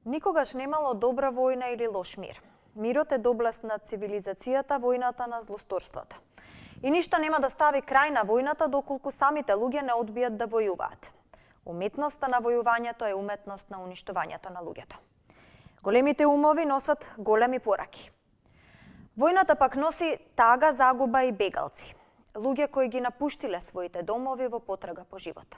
Никогаш немало добра војна или лош мир. Мирот е доблест на цивилизацијата, војната на злосторството. И ништо нема да стави крај на војната доколку самите луѓе не одбијат да војуваат. Уметноста на војувањето е уметност на уништувањето на луѓето. Големите умови носат големи пораки. Војната пак носи тага, загуба и бегалци. Луѓе кои ги напуштиле своите домови во потрага по живот.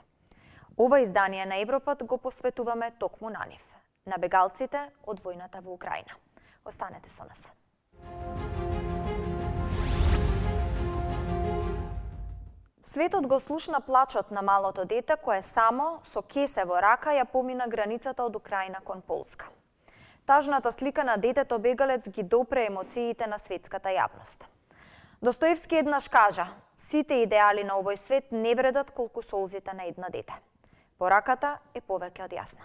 Ова издание на Европът го посветуваме токму на нив, на бегалците од војната во Украина. Останете со нас. Светот го слушна плачот на малото дете кое само со кесе во рака ја помина границата од Украина кон Полска. Тажната слика на детето бегалец ги допре емоциите на светската јавност. Достоевски еднаш кажа: сите идеали на овој свет не вредат колку солзите на едно дете. Пораката е повеќе од јасна.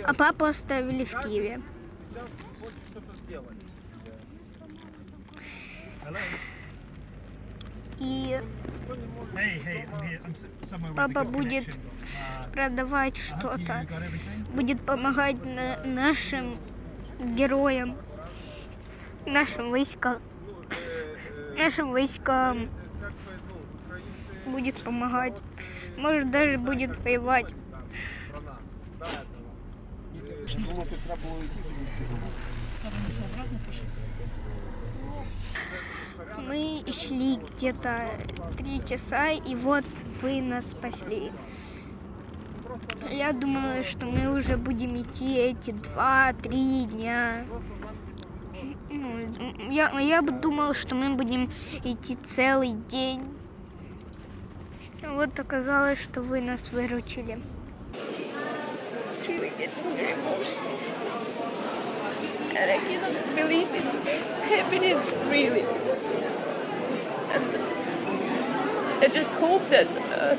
А папу оставили в Киеве. И папа будет продавать что-то, будет помогать нашим героям, нашим войскам будет помогать, может даже будет воевать. Мы шли где-то 3 часа, и вот вы нас спасли. Я думала, что мы уже будем идти эти 2-3 дня. Я думала, что мы будем идти целый день. Вот оказалось, что вы нас выручили. Really getting very emotional, and I cannot believe it's happening really. And I just hope that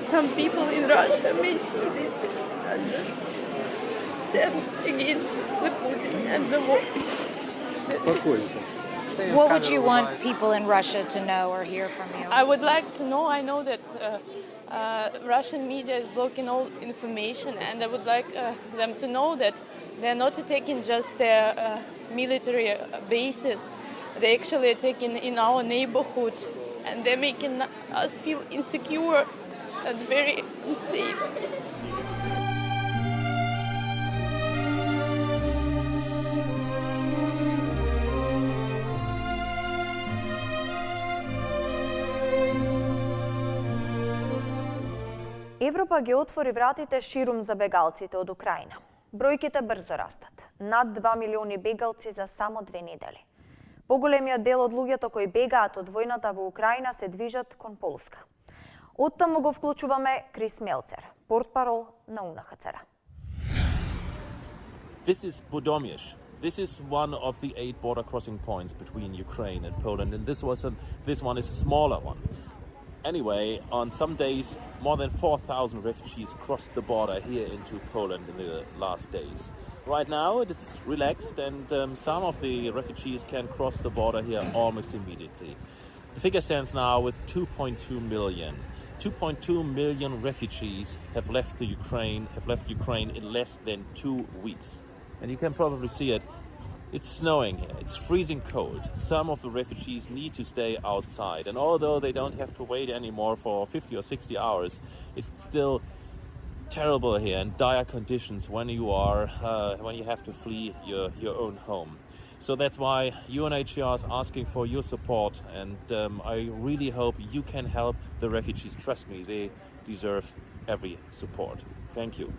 some people in Russia may see this and just stand against the Putin and the war. What would you want people in Russia to know or hear from you? I would like to know. I know that Russian media is blocking all information, and I would like them to know that they're not attacking just their military bases. They're actually attacking in our neighborhood, and they're making us feel insecure and very unsafe. Европа ги отвори вратите ширум за бегалците од Украина. Бројките брзо растат. Над 2 милиони бегалци за само 2 недели. Поголемиот дел од луѓето кои бегаат од војната во Украина се движат кон Полска. Оттаму го вклучуваме Крис Мелцер, портпарол на УНХЦР. This is Budomierz. This is one of the 8 border crossing points between Ukraine and Poland, and this one is a smaller one. Anyway, on some days, more than 4,000 refugees crossed the border here into Poland in the last days. Right now, it is relaxed, and some of the refugees can cross the border here almost immediately. The figure stands now with 2.2 million. 2.2 million refugees have left Ukraine in less than 2 weeks. And you can probably see it. It's snowing here, it's freezing cold. Some of the refugees need to stay outside, and although they don't have to wait anymore for 50 or 60 hours, it's still terrible here and dire conditions when you have to flee your own home. So that's why UNHCR is asking for your support, and I really hope you can help the refugees. Trust me, they deserve every support. Thank you.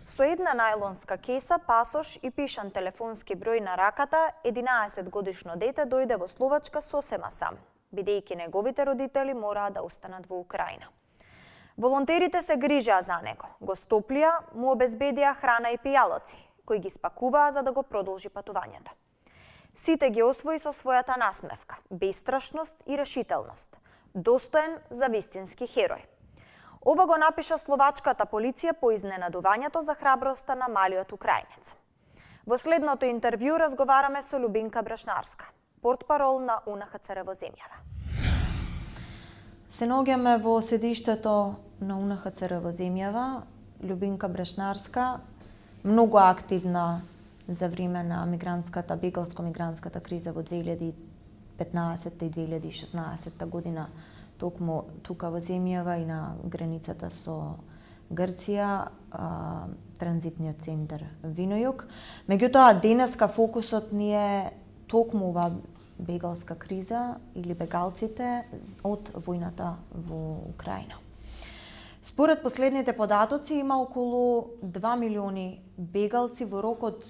Со една најлонска кеса, пасош и пишан телефонски број на раката, 11 годишно дете дојде во Словачка сосема сам. бидејќи неговите родители мораат да останат во Украина. Волонтерите се грижаа за него, го стоплија, му обезбедија храна и пијалоци, кои ги спакуваа за да го продолжи патувањето. Сите ги освои со својата насмевка, бестрашност и решителност, достоен за вистински херој. Ова го напиша словачката полиција по изненадувањето за храброста на малиот украинец. Во следното интервју разговараме со Љубинка Брашнарска, портпарол на УНХЦР во земјава. Се наоѓаме во седиштето на УНХЦР во земјава. Љубинка Брашнарска, многу активна за време на бегалско-мигрантската криза во 2015 и 2016 година, токму тука во земјава и на границата со Грција, транзитниот центар Винојук. Меѓутоа, денеска фокусот ни е токму ова бегалска криза или бегалците од војната во Украина. Според последните податоци има околу 2 милиони бегалци во рок од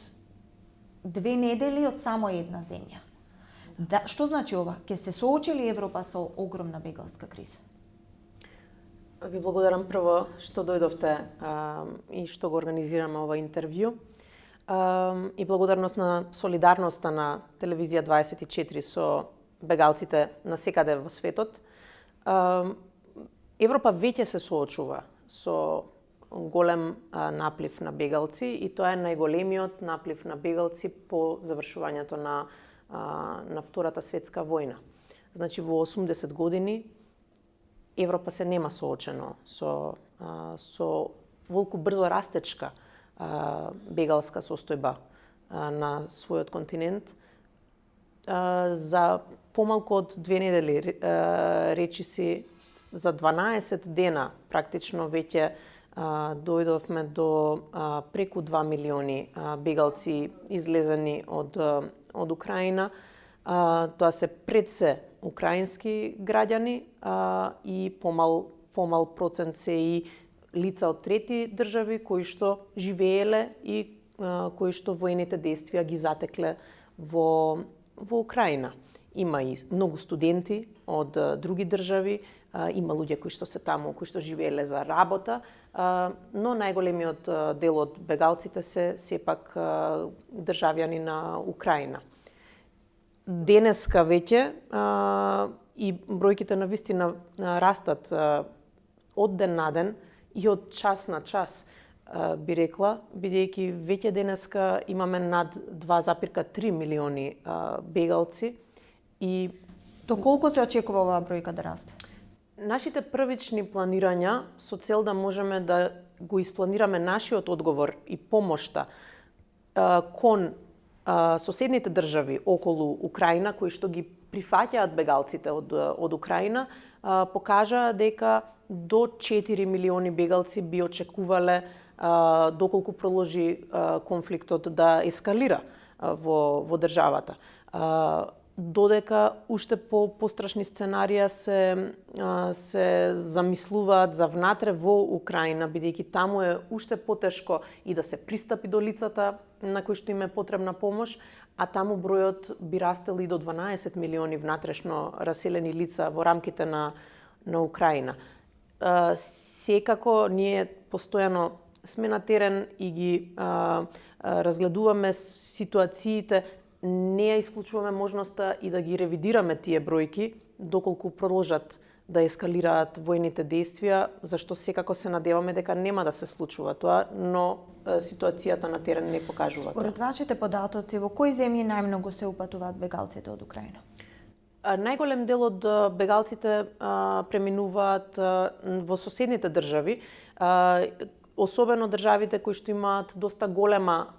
2 недели од само една земја. Што значи ова? Ке се соочи ли Европа со огромна бегалска криза? Ви благодарам прво што дојдовте и што го организираме ова интервју. И благодарност на солидарноста на Телевизија 24 со бегалците насекаде во светот. Европа веќе се соочува со голем наплив на бегалци и тоа е најголемиот наплив на бегалци по завршувањето на Втората светска војна. Значи во 80 години Европа се нема соочено со волку брзо растечка бегалска состојба на својот континент. За помалку од 2 недели, речиси за 12 дена, практично веќе дојдовме до преку 2 милиони бегалци излезени од Украина. Тоа се пред се украински граѓани и помал процент се и лица од трети држави кои што живееле и кои што воените действија ги затекле во Украина. Има и многу студенти од други држави, има луѓе кои што се таму, кои што живееле за работа, но најголемиот дел од бегалците се сепак државјани на Украина. Денеска веќе и бројките на вистина растат од ден на ден и од час на час, би рекла, бидејќи веќе денеска имаме над 2,3 милиони бегалци и До колку се очекува оваа бројка да расте? Нашите првични планирања со цел да можеме да го испланираме нашиот одговор и помошта кон соседните држави околу Украина, кои што ги прифаќаат бегалците од Украина, покажа дека до 4 милиони бегалци би очекувале доколку проложи конфликтот да ескалира во државата. Додека уште пострашни сценарија се замислуваат за внатре во Украина, бидејќи таму е уште потешко и да се пристапи до лицата на кои што им е потребна помош, а таму бројот би растел и до 12 милиони внатрешно раселени лица во рамките на Украина. Секако ние постојано сме на терен и ги разгледуваме ситуациите, не ја исклучуваме можноста и да ги ревидираме тие бројки доколку продолжат да ескалираат војните действија, зашто секако се надеваме дека нема да се случува тоа, но ситуацијата на терен не покажува тоа. Според вашите податоци, во кои земји најмногу се упатуваат бегалците од Украина? Најголем дел од бегалците преминуваат во соседните држави, особено државите кои што имаат доста голема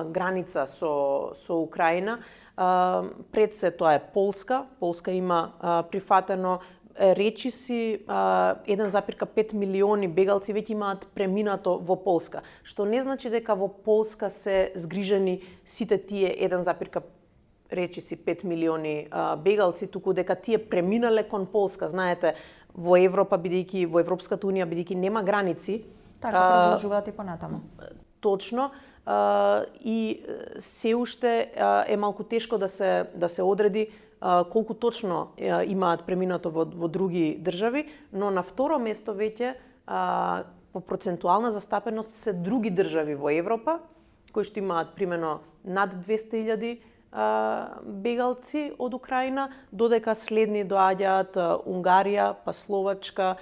граница со Украина. Пред се тоа е Полска. Полска има прифатено речиси 1,5 милиони бегалци веќе имаат преминато во Полска, што не значи дека во Полска се згрижени сите тие 1,5 милиони бегалци, туку дека тие преминале кон Полска. Знаете, во Европа, бидејќи во Европската унија, бидејќи нема граници, така продолжуваат и понатаму. Точно. И се уште е малку тешко да се одреди колку точно имаат преминато во други држави, но на второ место веќе по процентуална застапеност се други држави во Европа, кои што имаат примерно над 200.000 бегалци од Украина, додека следни доаѓаат Унгарија, па Словачка,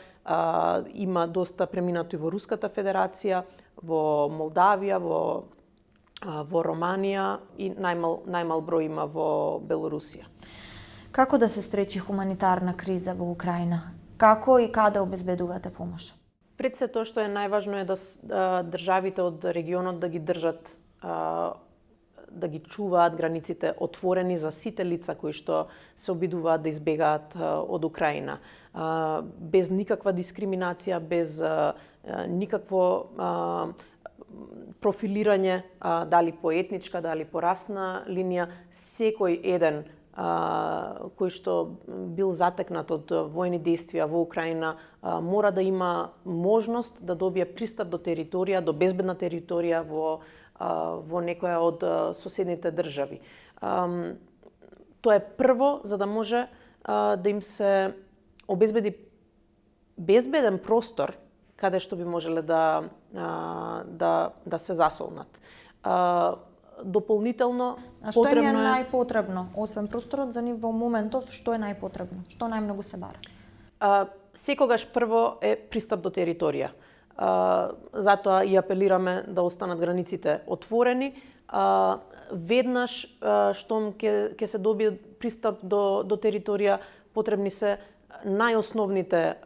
има доста преминато и во Руската Федерација, во Молдавија, во Романија и најмал број има во Белорусија. Како да се спречи хуманитарна криза во Украина? Како и каде обезбедувате помош? Пред се тоа што е најважно е да државите од регионот да ги држат, да ги чуваат границите отворени за сите лица кои што се обидуваат да избегаат од Украина. Без никаква дискриминација, без никакво профилирање, дали по етничка, дали по расна линија, секој еден кој што бил затекнат од војни действија во Украина мора да има можност да добие пристап до територија, до безбедна територија во некоја од соседните држави. Тоа е прво за да може да им се обезбеди безбеден простор каде што би можеле да се засолнат. Дополнително А што им е најпотребно, освен просторот за нив во моментов, што е најпотребно? Што најмногу се бара? Секогаш прво е пристап до територија. Затоа и апелираме да останат границите отворени. Веднаш штом ќе се добие пристап до територија, потребни се најосновните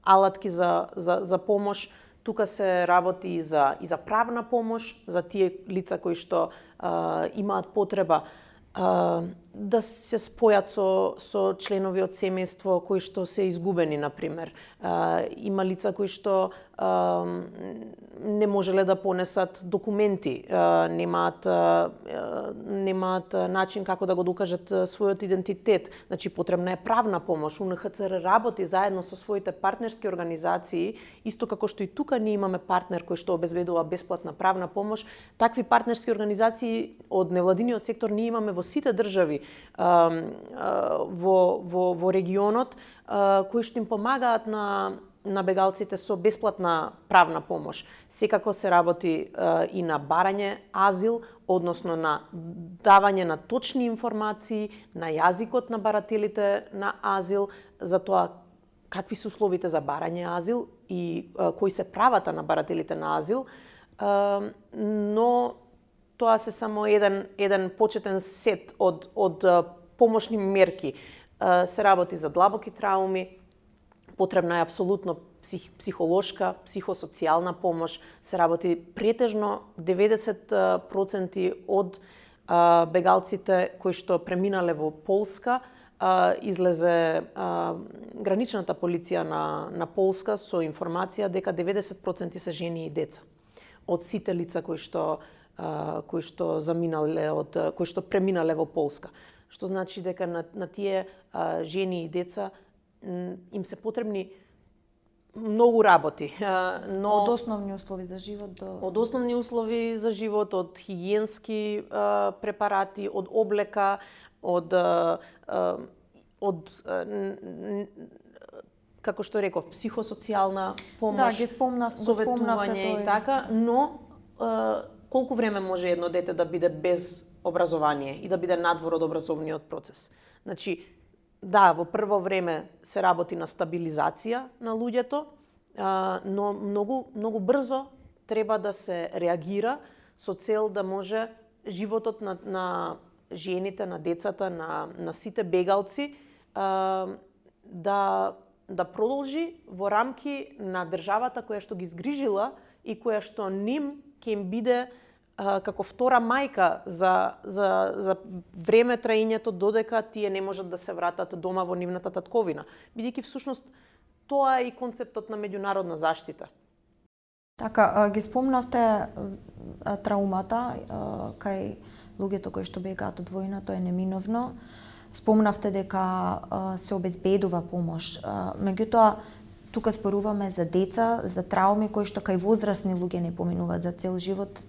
алатки за помош. Тука се работи и за правна помош за тие лица кои што имаат потреба да се спојат со членови од семејство кои што се изгубени, например. Има лица кои што не можеле да понесат документи, немаат начин како да го докажат својот идентитет. Значи, потребна е правна помош. УНХЦР работи заедно со своите партнерски организации, исто како што и тука ние имаме партнер кој што обезбедува бесплатна правна помош. Такви партнерски организации од невладиниот сектор ние имаме во сите држави во регионот, кои што им помагаат на бегалците со бесплатна правна помош. Секако се работи и на барање азил, односно на давање на точни информации на јазикот на барателите на азил, за тоа какви се условите за барање азил и кои се правата на барателите на азил, но тоа се само еден почетен сет од помошни мерки. Се работи за длабоки трауми, потребна е апсолутно психолошка, психосоцијална помош. Се работи претежно 90% од бегалците кои што преминале во Полска, излезе граничната полиција на Полска со информација дека 90% се жени и деца од сите лица кои што преминале во Полска. Што значи дека на тие жени и деца им се потребни многу работи, но Од основни услови за живот до од основни услови за живот, од хигиенски препарати, од облека, од како што реков, психосоцијална помош, Да, ги спомнавте советување и така, но колку време може едно дете да биде без образование и да биде надвор од образовниот процес? Значи, да, во прво време се работи на стабилизација на луѓето, но многу брзо треба да се реагира со цел да може животот на жените, на децата, на сите бегалци да продолжи во рамки на државата која што ги згрижила и која што ним ќе им биде како втора мајка за време траењето додека тие не можат да се вратат дома во нивната татковина. Бидејќи всушност тоа е и концептот на меѓународна заштита. Така, ги спомнавте траумата кај луѓето кои што бегаат од војна, тоа е неминовно. Спомнавте дека се обезбедува помош. Меѓутоа, тука споруваме за деца, за трауми кои што кај возрасни луѓе не поминуваат за цел живот.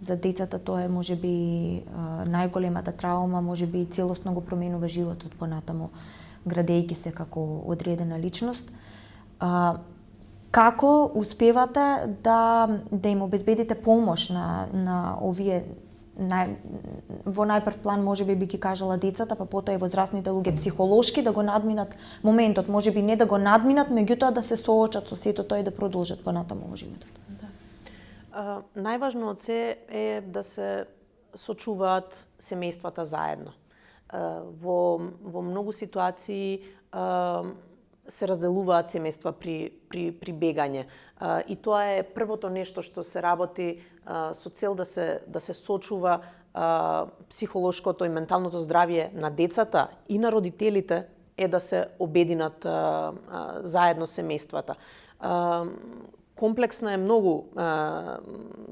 За децата тоа е можеби најголемата траума, можеби и целосно го променува животот понатаму, градејќи се како одредена личност. Како успевате да им обезбедите помош на овие во најпрв план можеби би ги кажала децата, па потоа и возрастните луѓе психолошки да го надминат моментот, можеби не да го надминат, меѓутоа да се соочат со сето тоа и да продолжат понатаму во животот? Најважно од се е да се сочуваат семејствата заедно. Во многу ситуации се разделуваат семејства при бегање. И тоа е првото нешто што се работи со цел да се сочува психолошкото и менталното здравје на децата и на родителите е да се обединат заедно семејствата. Комплексна е многу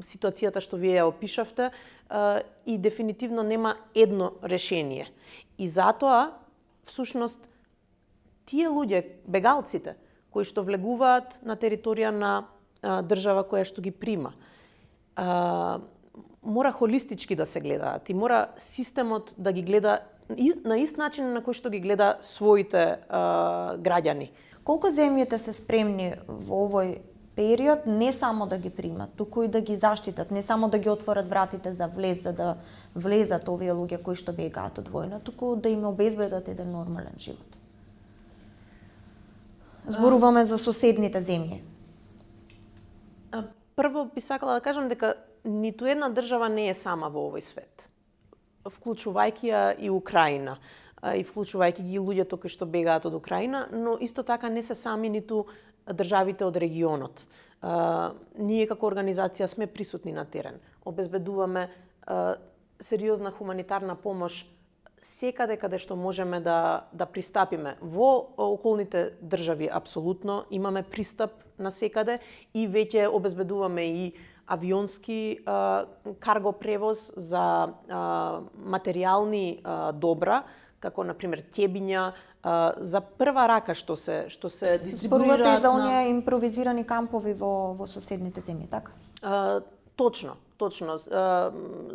ситуацијата што вие ја опишавте и дефинитивно нема едно решение. И затоа, всушност, тие луѓе, бегалците, кои што влегуваат на територија на држава која што ги прима, мора холистички да се гледаат и мора системот да ги гледа на ист начин на кој што ги гледа своите граѓани. Колку земјите се спремни во овој период не само да ги примат, туку и да ги заштитат, не само да ги отворат вратите за влез, за да влезат овие луѓе кои што бегаат од војна, туку да им обезбедат еден нормален живот? Зборуваме за соседните земји. Прво би сакала да кажам дека ниту една држава не е сама во овој свет, вклучувајќи ја и Украина, и вклучувајќи ги луѓето кои што бегаат од Украина, но исто така не се сами ниту државите од регионот. Ние како организација сме присутни на терен. Обезбедуваме сериозна хуманитарна помош секаде каде што можеме да пристапиме. Во околните држави апсолутно имаме пристап на секаде и веќе обезбедуваме и авионски карго превоз за материјални добра, како на пример ќебиња, за прва рака што се дистрибуираат. Зборувате за оние импровизирани кампови во соседните земји, така? Точно.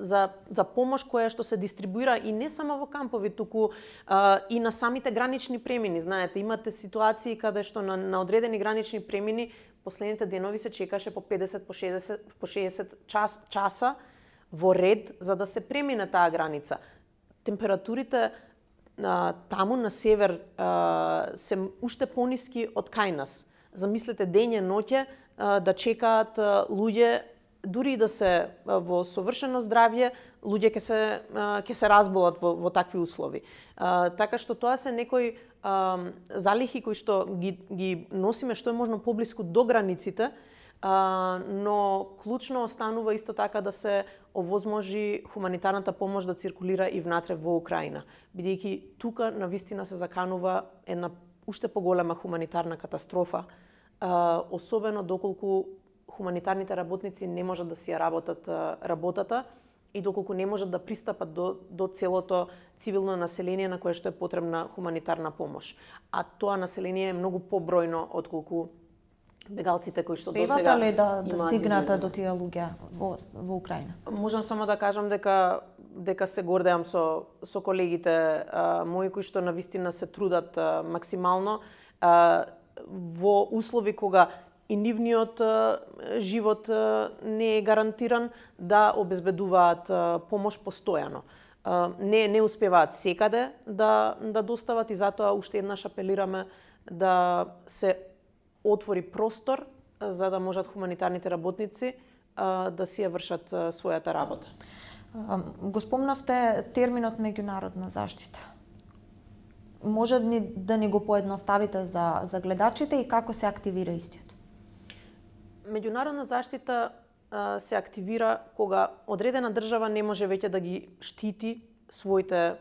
За помош која што се дистрибуира и не само во кампови, туку и на самите гранични премини. Знаете, имате ситуации каде што на одредени гранични премини последните денови се чекаше по 50, по 60 часа во ред за да се премине таа граница. Температурите таму на север се уште пониски од кај нас. Замислете дење ноќе да чекаат луѓе, дури да се во совршено здравје, луѓе ќе се разболат во такви услови. Така што тоа се некои залихи кои што ги носиме што е можно поблиску до границите, но клучно останува исто така да се овозможи хуманитарната помош да циркулира и внатре во Украина, бидејќи тука навистина се заканува една уште поголема хуманитарна катастрофа, особено доколку хуманитарните работници не можат да си ја работат работата и доколку не можат да пристапат до целото цивилно население на кое што е потребна хуманитарна помош. А тоа население е многу побројно отколку бегалците кои што досега Успевате ли да стигнете до тие луѓе во Украина? Можам само да кажам дека се гордеам со колегите мои кои што навистина се трудат максимално во услови кога и нивниот живот не е гарантиран, да обезбедуваат помош постојано. Не успеваат секаде да достават и затоа уште еднаш апелираме да се отвори простор за да можат хуманитарните работници да си ја вршат својата работа. Го спомнавте терминот меѓународна заштита. Може да ни го поедноставите за гледачите и како се активира истиот? Меѓународна заштита се активира кога одредена држава не може веќе да ги штити своите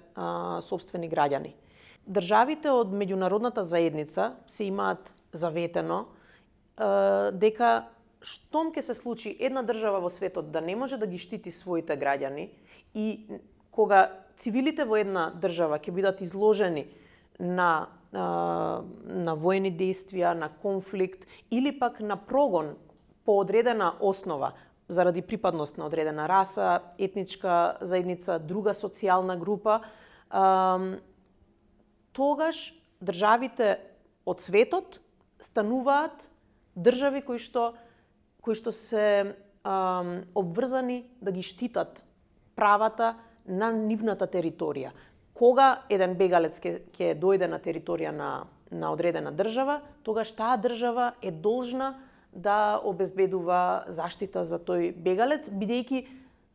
сопствени граѓани. Државите од меѓународната заедница се имаат заветено дека штом ќе се случи една држава во светот да не може да ги штити своите граѓани и кога цивилите во една држава ќе бидат изложени на војни действија, на конфликт или пак на прогон по одредена основа заради припадност на одредена раса, етничка заедница, друга социјална група, тогаш државите од светот стануваат држави кои што се обврзани да ги штитат правата на нивната територија. Кога еден бегалец ќе дојде на територија на одредена држава, тогаш таа држава е должна да обезбедува заштита за тој бегалец, бидејќи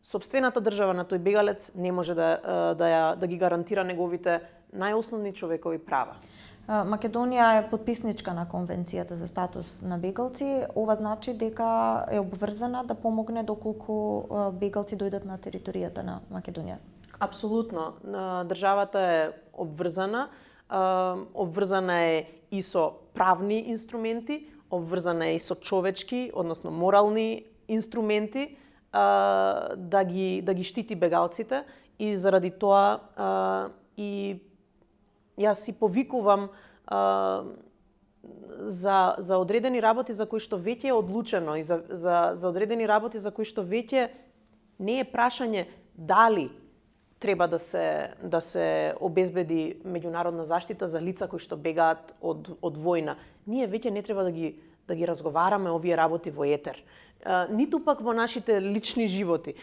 сопствената држава на тој бегалец не може да ги гарантира неговите најосновни човекови права. Македонија е потписничка на Конвенцијата за статус на бегалци. Ова значи дека е обврзана да помогне доколку бегалци дојдат на територијата на Македонија. Апсолутно. Државата е обврзана. Обврзана е и со правни инструменти, обврзана е и со човечки, односно морални инструменти, да ги штити бегалците, и заради тоа и јас си повикувам за одредени работи за кои што веќе е одлучено, и за одредени работи за кои што веќе не е прашање дали треба да се обезбеди меѓународна заштита за лица кои што бегаат од војна. Ние веќе не треба да ги разговараме овие работи во етер. Ниту пак во нашите лични животи.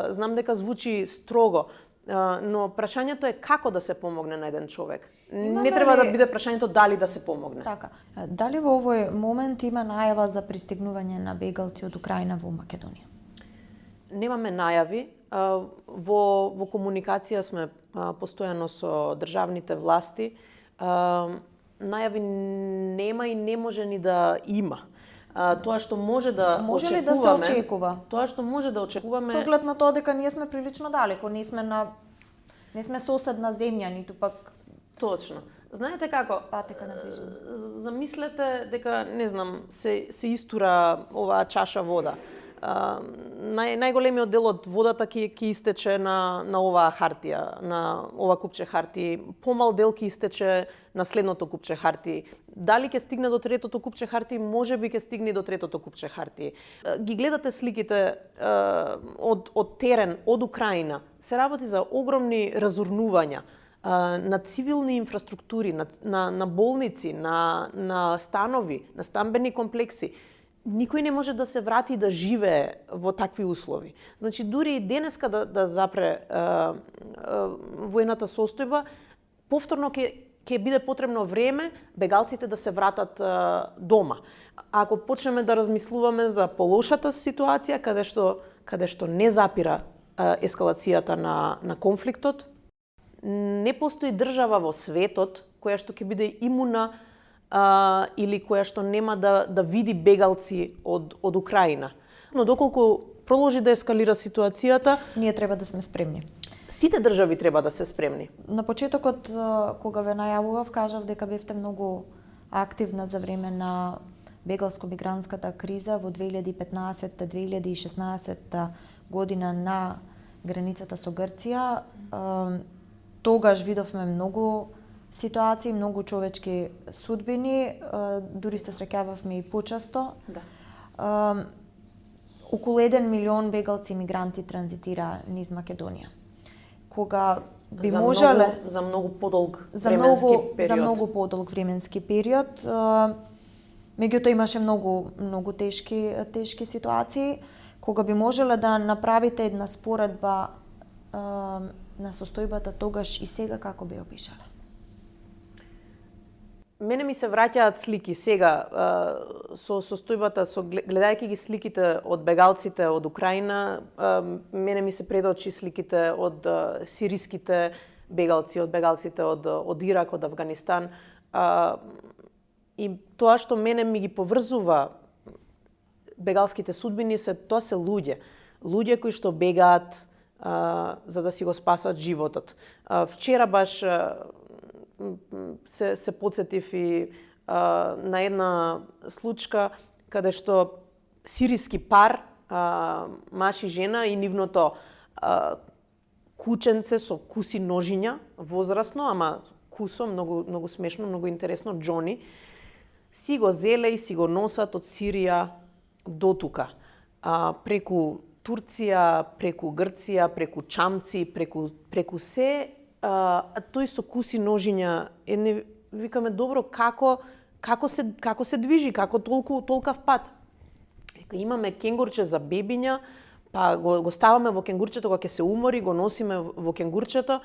Знам дека звучи строго, но прашањето е како да се помогне на еден човек. Не треба да биде прашањето дали да се помогне. Така. Дали во овој момент има најава за пристигнување на бегалци од Украина во Македонија? Немаме најави. Во комуникација сме постојано со државните власти. Најави нема и не може ни да има. Тоа што може да Може очекуваме... ли да се очекува? Тоа што може да очекуваме... Со оглед на тоа дека ние сме прилично далеко, не сме соседна земја, ниту пак... Точно. Знаете како? Патека на движење. Замислете дека, не знам, се истура оваа чаша вода. Најголемиот дел од водата ќе истече на оваа хартија, на ова купче хартии. Помал дел ќе истече на следното купче хартии. Дали ќе стигне до третото купче хартии? Можеби ќе стигне до третото купче хартии. Ги гледате сликите од терен, од Украина. Се работи за огромни разурнувања на цивилни инфраструктури, на болници, на станови, на стамбени комплекси. Никој не може да се врати и да живее во такви услови. Значи, дури и денеска да запре војната состојба, повторно ќе биде потребно време бегалците да се вратат дома. Ако почнеме да размислуваме за полошата ситуација, каде што не запира ескалацијата на конфликтот, не постои држава во светот која што ќе биде имуна или која што нема да види бегалци од Украина. Но доколку продолжи да ескалира ситуацијата, ние треба да сме спремни. Сите држави треба да се спремни. На почетокот, кога ве најавував, кажав дека бевте многу активна за време на бегалско-мигрантската криза во 2015-2016 година на границата со Грција. Тогаш видовме многу ситуации, многу човечки судбини, дури се среќававме и почесто. Да. Околу 1 милион бегалци и мигранти транзитира низ Македонија. Кога би можеле за многу подолг временски период. За многу подолг временски период. Меѓутоа имаше многу тешки ситуации. Кога би можеле да направите една споредба на состојбата тогаш и сега, како би опишале? Мене ми се враќаат слики сега со состојбата, гледајќи ги сликите од бегалците од Украина, мене ми се пред очи сликите од сириските бегалци, од бегалците од Ирак, од Авганистан. И тоа што мене ми ги поврзува бегалските судбини тоа се луѓе. Луѓе кои што бегаат за да си го спасат животот. Вчера баш се подсетив и на една случка каде што сириски пар, маж и жена и нивното кученце со куси ножиња, возрасно, ама кусо, многу смешно, многу интересно, Џони, си го зеле и си го носат од Сирија до тука. преку Турција, преку Грција, преку чамци, преку се, тој со куси ножиња, викаме добро како се движи, како толкав пат. Имаме кенгурче за бебиња, па го ставаме во кенгурчето кога ќе се умори, го носиме во кенгурчето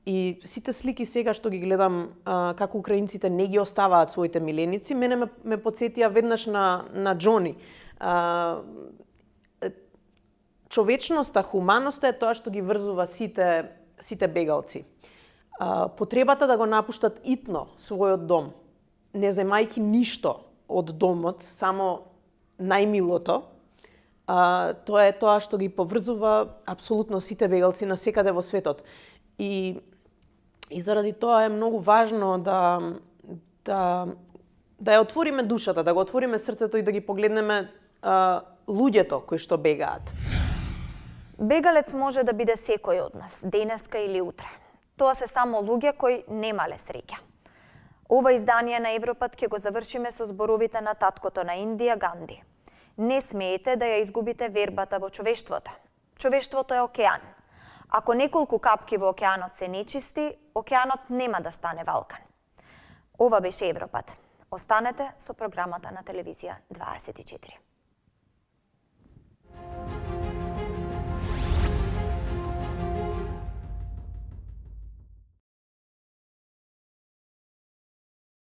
и сите слики сега што ги гледам како украинците не ги оставаат своите миленици, мене ме потсетија веднаш на Џони. Човечноста, хуманоста е тоа што ги врзува сите бегалци. Потребата да го напуштат итно својот дом, не земајки ништо од домот, само најмилото, тоа е тоа што ги поврзува апсолутно сите бегалци насекаде во светот. И заради тоа е многу важно да ја отвориме душата, да го отвориме срцето и да ги погледнеме луѓето кои што бегаат. Бегалец може да биде секој од нас, денеска или утре. Тоа се само луѓе кои немале среќа. Ова издание на Европат ќе го завршиме со зборовите на таткото на Индија, Ганди. Не смеете да ја изгубите вербата во човештвото. Човештвото е океан. Ако неколку капки во океанот се нечисти, океанот нема да стане Валкан. Ова беше Европат. Останете со програмата на телевизија 24.